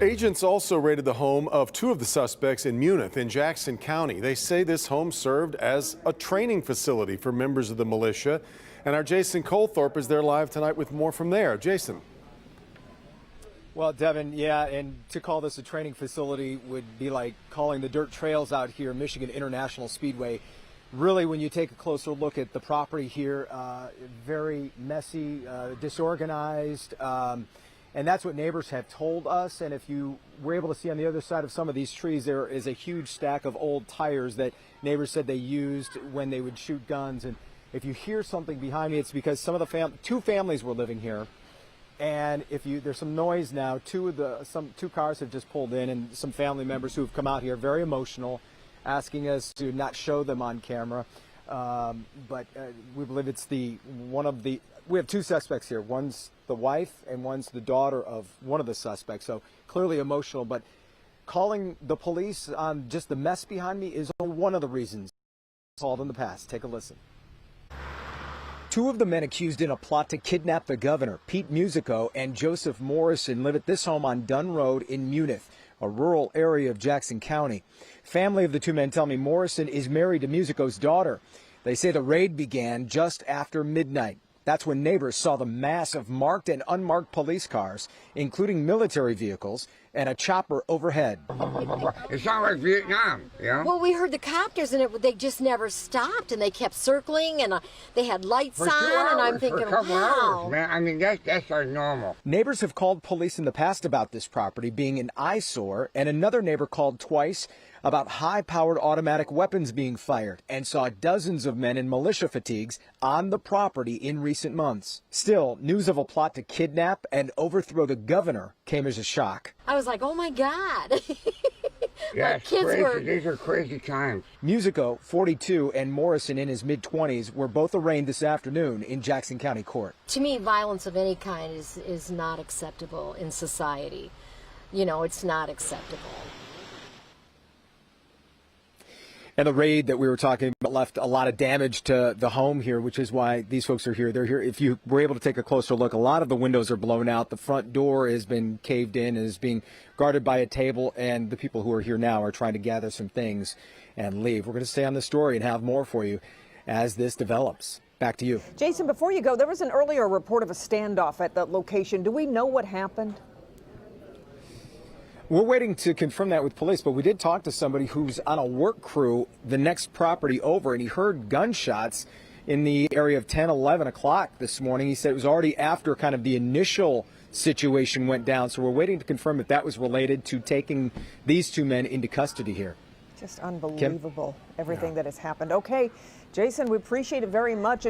Agents also raided the home of two of the suspects in Munith in Jackson County. They say this home served as a training facility for members of the militia. And our Jason Colthorpe is there live tonight with more from there. Jason. Well, Devin, yeah, and to call this a training facility would be like calling the dirt trails out here, Michigan International Speedway. Really, when you take a closer look at the property here, very messy, disorganized, and that's what neighbors have told us. And if you were able to see on the other side of some of these trees, there is a huge stack of old tires that neighbors said they used when they would shoot guns. And if you hear something behind me, it's because some of the two families were living here. And there's some noise now. Two cars have just pulled in, and some family members who have come out here, very emotional, asking us to not show them on camera. But we believe it's we have two suspects here. One's the wife and one's the daughter of one of the suspects. So clearly emotional, but calling the police on just the mess behind me is only one of the reasons called in the past. Take a listen. Two of the men accused in a plot to kidnap the governor, Pete Musico and Joseph Morrison, live at this home on Dunn Road in Munith, a rural area of Jackson County. Family of the two men tell me Morrison is married to Musico's daughter. They say the raid began just after midnight. That's when neighbors saw the mass of marked and unmarked police cars, including military vehicles, and a chopper overhead. It's not like Vietnam, you know? Well, we heard the copters, and they just never stopped, and they kept circling, and they had lights for 2 on, hours, and I'm thinking, for a couple wow. hours, man. I mean, that's like normal. Neighbors have called police in the past about this property being an eyesore, and another neighbor called twice about high-powered automatic weapons being fired and saw dozens of men in militia fatigues on the property in recent months. Still, news of a plot to kidnap and overthrow the governor came as a shock. I was like, oh my God. Yeah, it's crazy. These are crazy times. Musico, 42, and Morrison in his mid-20s were both arraigned this afternoon in Jackson County Court. To me, violence of any kind is not acceptable in society. You know, it's not acceptable. And the raid that we were talking about left a lot of damage to the home here, which is why these folks are here. They're here. If you were able to take a closer look, a lot of the windows are blown out. The front door has been caved in and is being guarded by a table. And the people who are here now are trying to gather some things and leave. We're going to stay on this story and have more for you as this develops. Back to you. Jason, before you go, there was an earlier report of a standoff at that location. Do we know what happened? We're waiting to confirm that with police, but we did talk to somebody who's on a work crew the next property over, and he heard gunshots in the area of 10, 11 o'clock this morning. He said it was already after kind of the initial situation went down, so we're waiting to confirm if that was related to taking these two men into custody here. Just unbelievable, everything that has happened. Okay, Jason, we appreciate it very much.